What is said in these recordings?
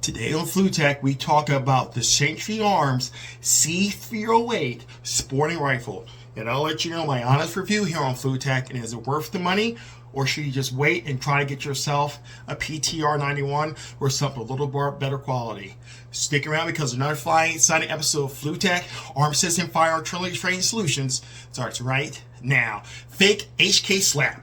Today on FluTac, we talk about the Century Arms C308 sporting rifle. And I'll let you know my honest review here on FluTac. And is it worth the money? Or should you just wait and try to get yourself a PTR 91 or something a little better quality? Stick around because another flying exciting episode of FluTac Arm System Firearm Training Solutions starts right now. Fake HK slap.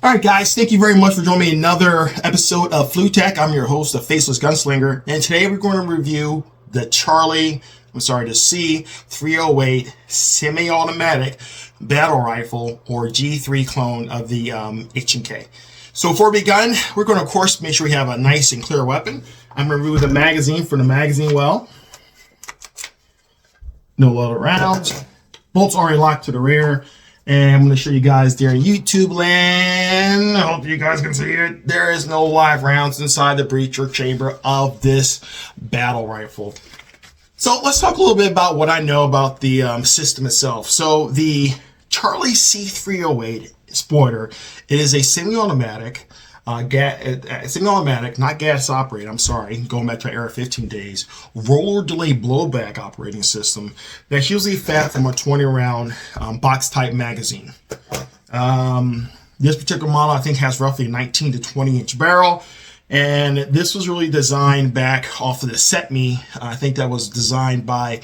Alright guys, thank you very much for joining me in another episode of FluTac. I'm your host, the Faceless Gunslinger, and today we're going to review the C308 semi-automatic battle rifle or G3 clone of the H&K. So before we begin, we're going to of course make sure we have a nice and clear weapon. I'm going to remove the magazine from the magazine well. No loaded rounds. Bolts already locked to the rear. And I'm going to show you guys there in YouTube land. I hope you guys can see it. There is no live rounds inside the breech or chamber of this battle rifle. So let's talk a little bit about what I know about the system itself. So the C308 Sporter, it is a semi-automatic, semi-automatic, not gas operated, I'm sorry, going back to my Era 15 days, roller delay blowback operating system that's usually fed from a 20 round box type magazine. This particular model I think has roughly a 19 to 20 inch barrel, and this was really designed back off of the SETME. I think that was designed by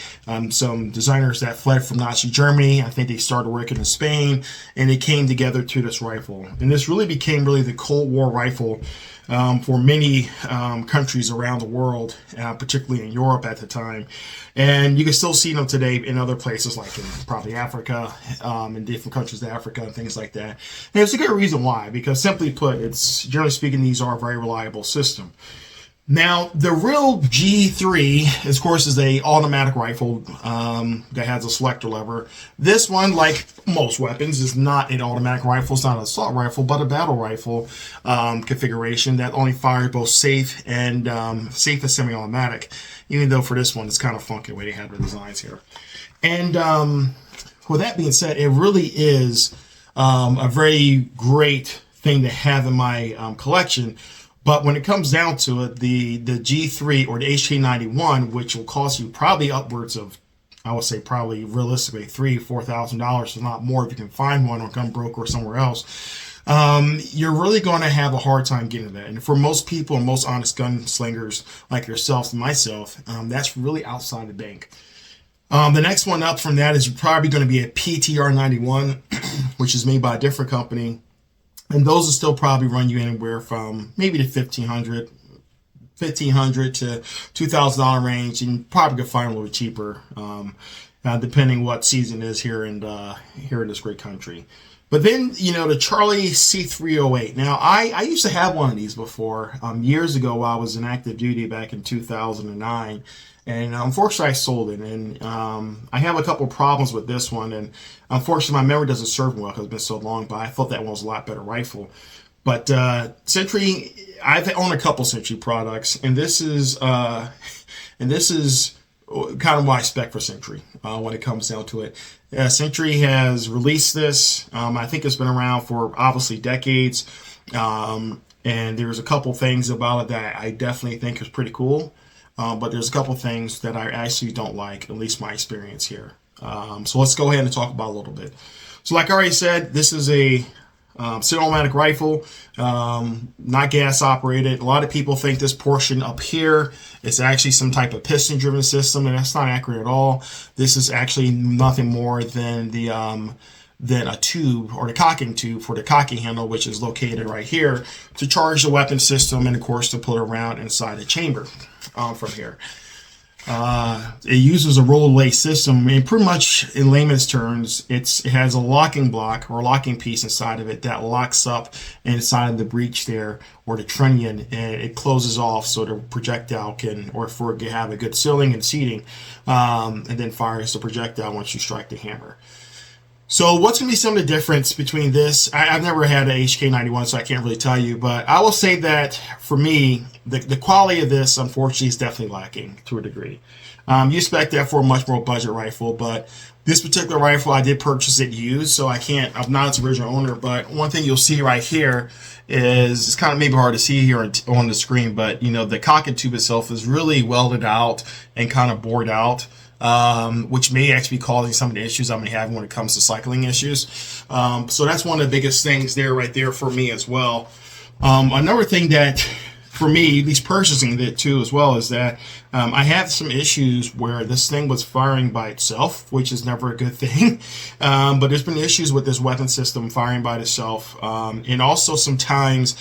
some designers that fled from Nazi Germany. I think they started working in Spain, and they came together to this rifle. And this really became the Cold War rifle for many countries around the world, particularly in Europe at the time. And you can still see them today in other places, like in probably Africa, in different countries of Africa and things like that. And there's a good reason why, because simply put, it's generally speaking, these are a very reliable system. Now, the real G3, of course, is a automatic rifle that has a selector lever. This one, like most weapons, is not an automatic rifle. It's not an assault rifle, but a battle rifle configuration that only fires both safe and semi-automatic. Even though for this one, it's kind of funky the way they have the designs here. And with that being said, it really is a very great thing to have in my collection. But when it comes down to it, the G3 or the HK91, which will cost you probably upwards of, I would say probably realistically $3,000-$4,000, if not more, if you can find one on Gunbroker or somewhere else, you're really going to have a hard time getting that. And for most people and most honest gunslingers like yourself and myself, that's really outside the bank. The next one up from that is probably going to be a PTR 91, which is made by a different company. And those will still probably run you anywhere from maybe the $1,500 to $2,000 range, and probably could find a little cheaper, depending what season is here in this great country. But then, you know, the C308. Now, I used to have one of these before, years ago while I was in active duty back in 2009. And unfortunately, I sold it. And I have a couple of problems with this one. And unfortunately, my memory doesn't serve me well because it's been so long. But I thought that one was a lot better rifle. But Century, I've owned a couple Century products, and this is kind of my spec for Century when it comes down to it. Century has released this. I think it's been around for obviously decades. And there's a couple things about it that I definitely think is pretty cool. But there's a couple things that I actually don't like, at least my experience here. So let's go ahead and talk about it a little bit. So like I already said, this is a semi-automatic rifle, not gas operated. A lot of people think this portion up here is actually some type of piston driven system, and that's not accurate at all. This is actually nothing more than the than a tube, or the cocking tube for the cocking handle, which is located right here to charge the weapon system, and of course to pull it around inside the chamber from here. It uses a roller delay system, and pretty much in layman's terms, it has a locking block or locking piece inside of it that locks up inside of the breech there, or the trunnion, and it closes off so the projectile can, or for it to have a good sealing and seating, and then fires the projectile once you strike the hammer. So what's going to be some of the difference between this? I've never had an HK91, so I can't really tell you, but I will say that for me, the quality of this, unfortunately, is definitely lacking to a degree. You expect that for a much more budget rifle, but this particular rifle, I did purchase it used, so I'm not its original owner, but one thing you'll see right here is, it's kind of maybe hard to see here on the screen, but you know, the cocking tube itself is really welded out and kind of bored out. Which may actually be causing some of the issues I'm having when it comes to cycling issues. So that's one of the biggest things there, right there for me as well. Another thing that for me, at least purchasing it too as well, is that I had some issues where this thing was firing by itself, which is never a good thing. But there's been issues with this weapon system firing by itself, and also sometimes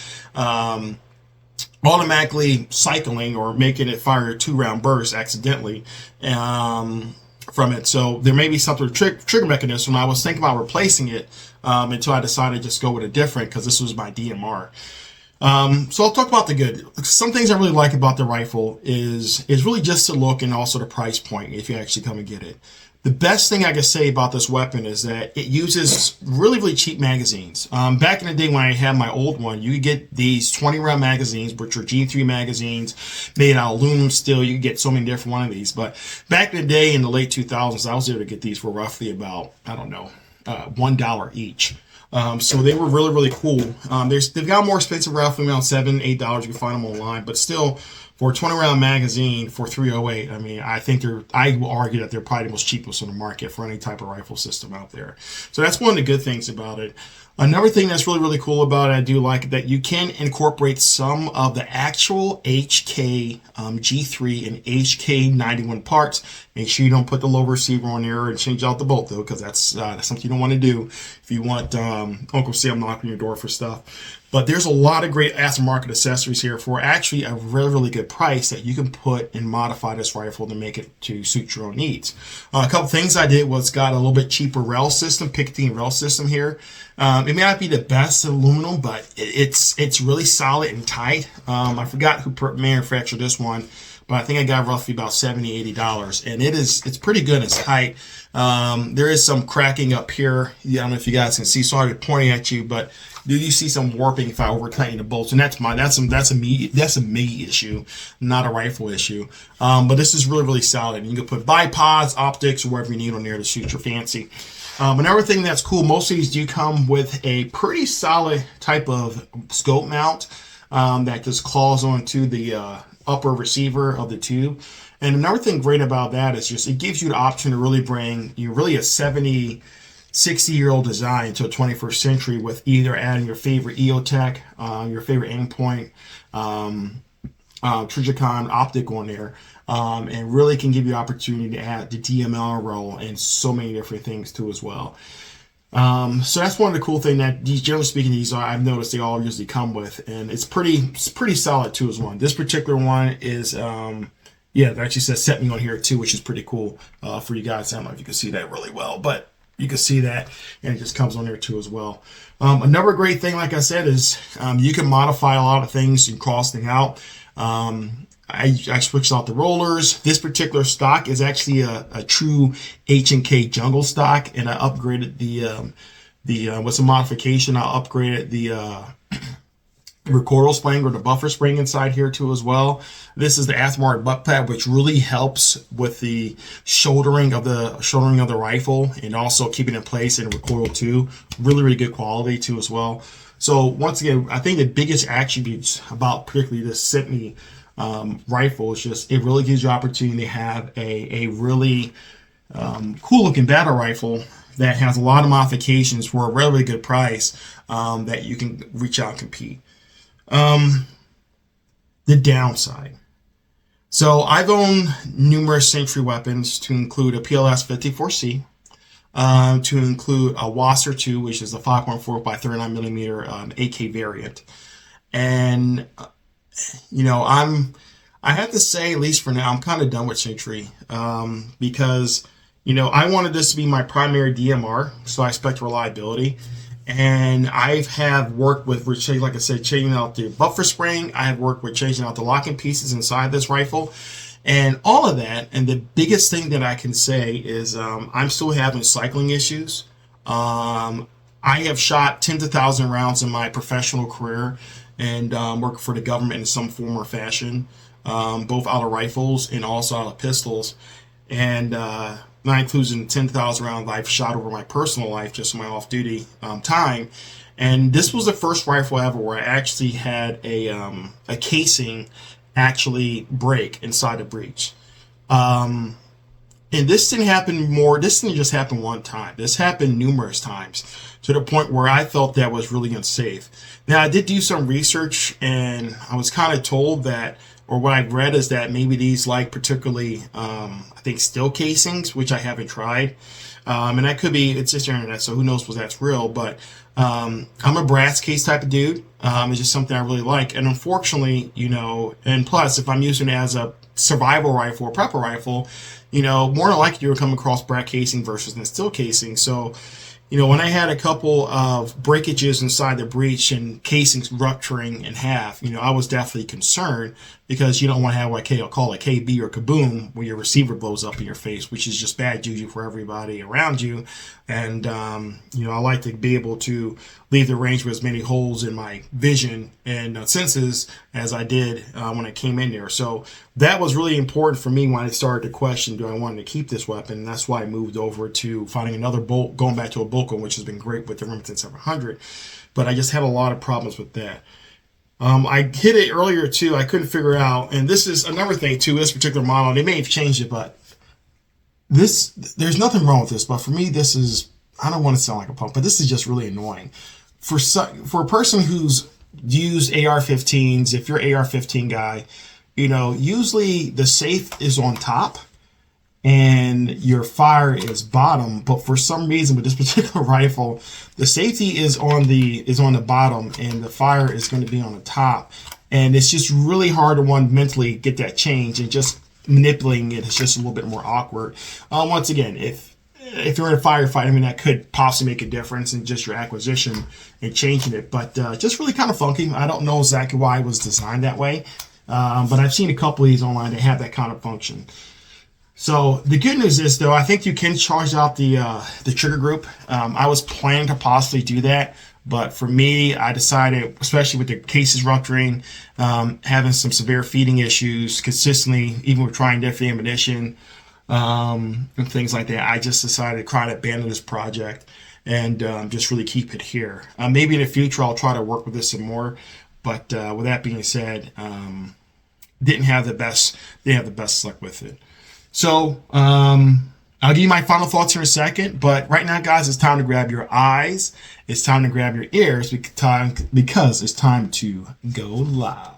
automatically cycling or making it fire a 2-round burst accidentally from it. So there may be something trigger mechanism. I was thinking about replacing it until I decided to just go with a different, because this was my DMR. So I'll talk about the good. Some things I really like about the rifle is really just the look and also the price point if you actually come and get it. The best thing I can say about this weapon is that it uses really, really cheap magazines. Back in the day when I had my old one, you could get these 20-round magazines, which are G3 magazines, made out of aluminum steel. You could get so many different one of these. But back in the day, in the late 2000s, I was able to get these for roughly about, I don't know, $1 each. So they were really, really cool. They've got more expensive, roughly around $7, $8. You can find them online, but still, for a 20-round magazine for 308, I mean, I will argue that they're probably the most cheapest on the market for any type of rifle system out there. So that's one of the good things about it. Another thing that's really, really cool about it, I do like that you can incorporate some of the actual H&K G3 and HK91 parts. Make sure you don't put the low receiver on there and change out the bolt, though, because that's something you don't want to do if you want Uncle Sam knocking your door for stuff. But there's a lot of great aftermarket accessories here for actually a really, really good price that you can put and modify this rifle to make it to suit your own needs. A couple things I did was got a little bit cheaper rail system, Picatinny rail system here. It may not be the best aluminum, but it's really solid and tight. I forgot who manufactured this one, but I think I got roughly about $70, $80, and it's pretty good. It's tight. There is some cracking up here. I don't know if you guys can see. Sorry to pointing at you, but do you see some warping if I over tighten the bolts? And that's a me issue, not a rifle issue. But this is really, really solid. You can put bipods, optics, or whatever you need on there to suit your fancy. Another thing that's cool, most of these do come with a pretty solid type of scope mount that just claws onto the upper receiver of the tube. And another thing great about that is just it gives you the option to really bring really a 70, 60-year-old design to a 21st century with either adding your favorite EOTech, your favorite Aimpoint, Trijicon optic on there, and really can give you opportunity to add the DML roll and so many different things too as well. So that's one of the cool things that these, generally speaking, these I've noticed they all usually come with, and it's pretty solid too as one. This particular one is yeah, it actually says set me on here too, which is pretty cool for you guys. I don't know if you can see that really well, but you can see that, and it just comes on there too as well. Another great thing, like I said, is you can modify a lot of things and cross things out. I switched out the rollers. This particular stock is actually a true H&K jungle stock, and I upgraded the what's a modification? I upgraded the recoil spring or the buffer spring inside here too as well. This is the aftermarket butt pad, which really helps with the shouldering of the rifle and also keeping it in place in recoil too. Really, really good quality too as well. So once again, I think the biggest attributes about particularly this semi rifle is just it really gives you opportunity to have a really cool looking battle rifle that has a lot of modifications for a really good price that you can reach out and compete. The downside. So I've owned numerous Century weapons to include a PLS 54C, to include a Wasser 2, which is a 5.4 by 39 millimeter AK variant. And I have to say, at least for now, I'm kind of done with Century, because I wanted this to be my primary DMR, so I expect reliability. And I have worked with, like I said, changing out the buffer spring. I have worked with changing out the locking pieces inside this rifle, and all of that. And the biggest thing that I can say is I'm still having cycling issues. I have shot tens of thousands of rounds in my professional career, and worked for the government in some form or fashion, both out of rifles and also out of pistols. And that includes 10,000 rounds I've shot over my personal life, just my off-duty time. And this was the first rifle ever where I actually had a casing actually break inside the breech. And this didn't happen more. This didn't just happen one time. This happened numerous times, to the point where I felt that was really unsafe. Now, I did do some research, and I was kind of told that, or what I've read is that maybe these like particularly, I think, steel casings, which I haven't tried. And that could be, it's just internet, so who knows if that's real. But I'm a brass case type of dude. It's just something I really like. And unfortunately, and plus, if I'm using it as a survival rifle or prepper rifle, more than likely you're come across brass casing versus a steel casing. So, when I had a couple of breakages inside the breech and casings rupturing in half, I was definitely concerned, because you don't want to have what I'll call a KB or kaboom, where your receiver blows up in your face, which is just bad juju for everybody around you. And, I like to be able to leave the range with as many holes in my vision and senses as I did when I came in there. So that was really important for me when I started to question, do I want to keep this weapon? And that's why I moved over to finding another bolt, going back to a bolt gun, which has been great with the Remington 700. But I just had a lot of problems with that. I hit it earlier too. I couldn't figure out, and this is another thing too, this particular model, they may have changed it, but there's nothing wrong with this, but for me, this is, I don't want to sound like a punk, but this is just really annoying. For a person who's used AR-15s, if you're an AR-15 guy, usually the safe is on top and your fire is bottom, but for some reason with this particular rifle, the safety is on the bottom and the fire is going to be on the top, and it's just really hard to mentally get that change, and just manipulating it is just a little bit more awkward. Once again, if you're in a firefight, that could possibly make a difference in just your acquisition and changing it, but just really kind of funky. I don't know exactly why it was designed that way, but I've seen a couple of these online that have that kind of function. So the good news is, though, I think you can charge out the trigger group. I was planning to possibly do that, but for me, I decided, especially with the cases rupturing, having some severe feeding issues consistently, even with trying different ammunition and things like that, I just decided to try to abandon this project and just really keep it here. Maybe in the future I'll try to work with this some more, but with that being said, didn't have the best luck with it. So I'll give you my final thoughts here in a second, but right now, guys, it's time to grab your eyes. It's time to grab your ears because it's time to go live.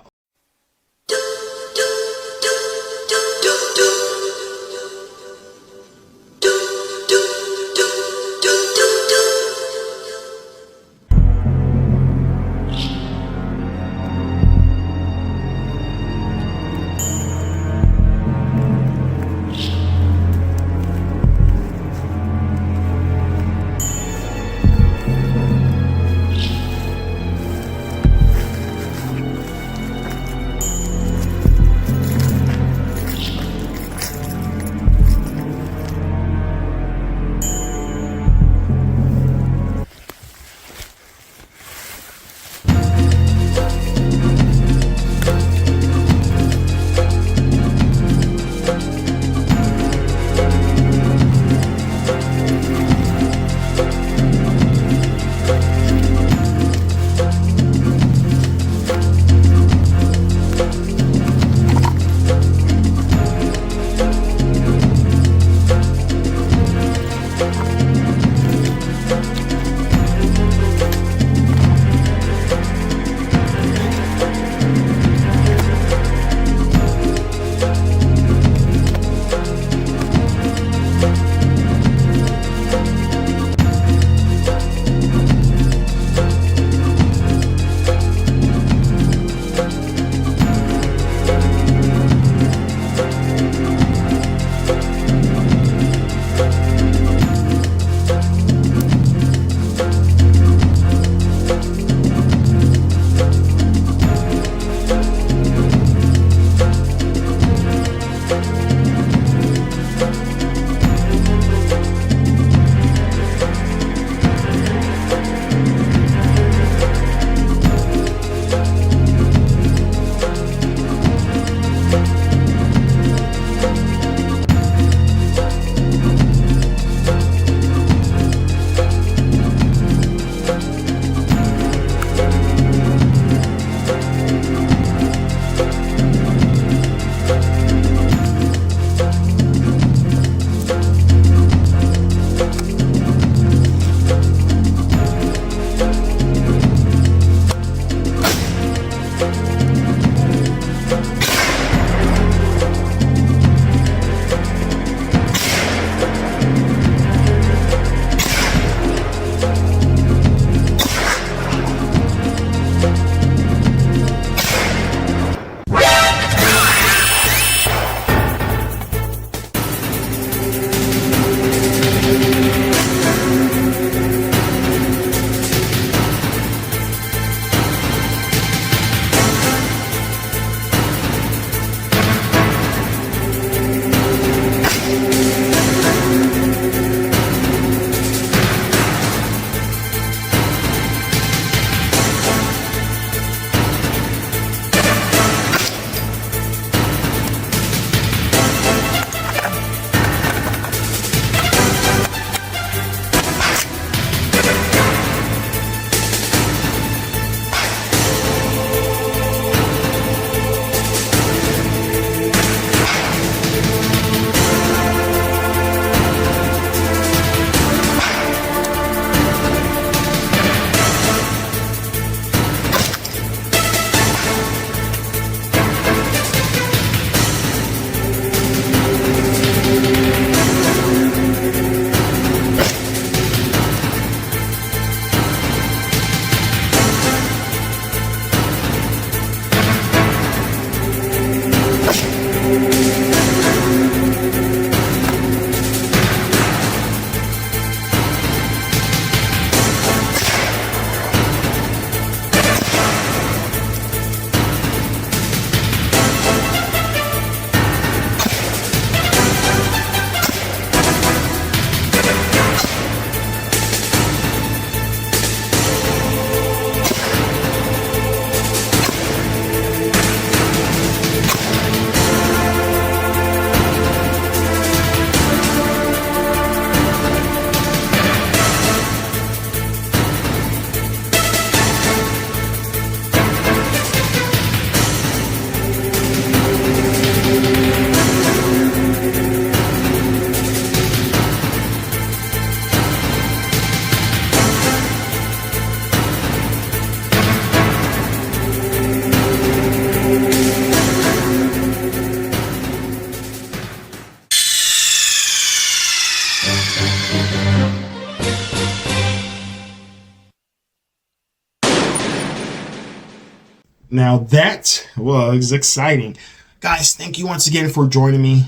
Now that was exciting. Guys, thank you once again for joining me.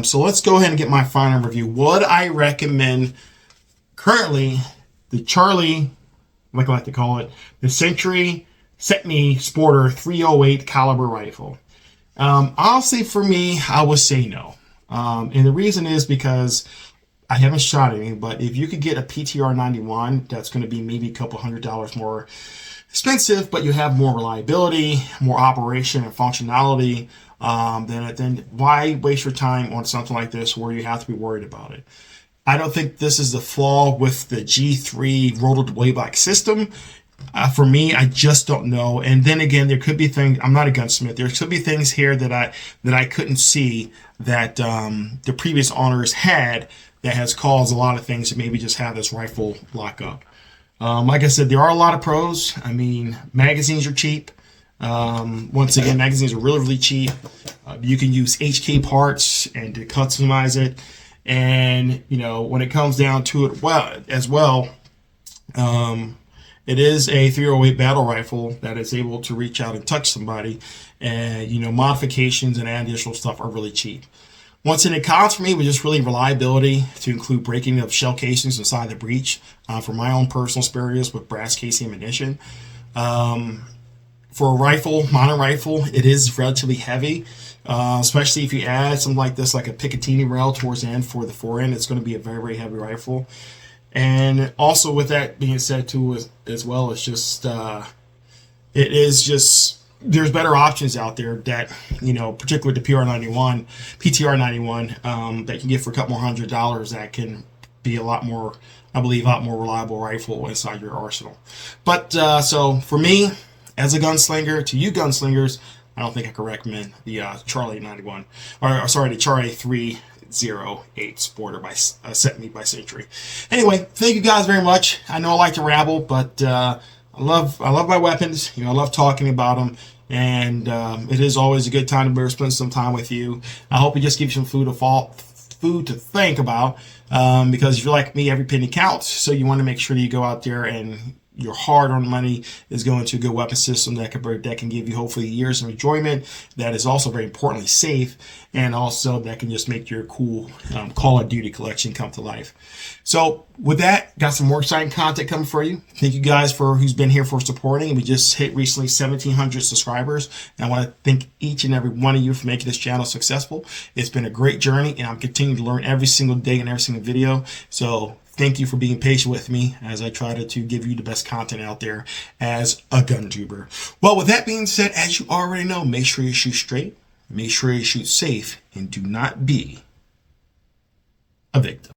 So let's go ahead and get my final review. What I recommend currently, the Charlie, like I like to call it, the Century Sporter 308 caliber rifle. I'll say for me, I would say no. And the reason is because I haven't shot any, but if you could get a PTR 91, that's going to be maybe a couple $100 more expensive, but you have more reliability, more operation and functionality, then why waste your time on something like this where you have to be worried about it? I don't think this is the flaw with the G3 rotor blade system. For me, I just don't know. And then again, there could be things. I'm not a gunsmith. There could be things here that I couldn't see that the previous owners had that has caused a lot of things to maybe just have this rifle lock up. Like I said, there are a lot of pros. I mean, magazines are cheap. Once again, magazines are really, really cheap. You can use HK parts and to customize it. And, you know, when it comes down to it, it is a 308 battle rifle that is able to reach out and touch somebody. And, you know, modifications and additional stuff are really cheap. Once again, it counts for me with just really reliability to include breaking of shell casings inside the breech for my own personal experience with brass casing ammunition. For a rifle, modern rifle, it is relatively heavy, especially if you add something like this, like a Picatinny rail towards the end for the forend. It's going to be a very, very heavy rifle. And also with that being said too, as well, it's just, it is just, there's better options out there that, you know, particularly the PTR 91, that you can get for a couple more $100 that can be a lot more, I believe, a lot more reliable rifle inside your arsenal. But so for me, as a gunslinger, to you gunslingers, I don't think I could recommend the Charlie 91, or sorry, the Charlie 308 Sporter sent me by Century. Anyway, thank you guys very much. I know I like to rabble, but I love my weapons. You know, I love talking about them. And it is always a good time to spend some time with you. I hope it just gives you some food to think about, because if you're like me, every penny counts. So you want to make sure that you go out there and your hard-earned money is going to a good weapon system that can give you hopefully years of enjoyment, that is also very importantly safe, and also that can just make your cool Call of Duty collection come to life. So with that, got some more exciting content coming for you. Thank you guys for who's been here for supporting. We just hit recently 1,700 subscribers, and I want to thank each and every one of you for making this channel successful. It's been a great journey, and I'm continuing to learn every single day and every single video. So thank you for being patient with me as I try to give you the best content out there as a gun tuber. Well, with that being said, as you already know, make sure you shoot straight, make sure you shoot safe, and do not be a victim.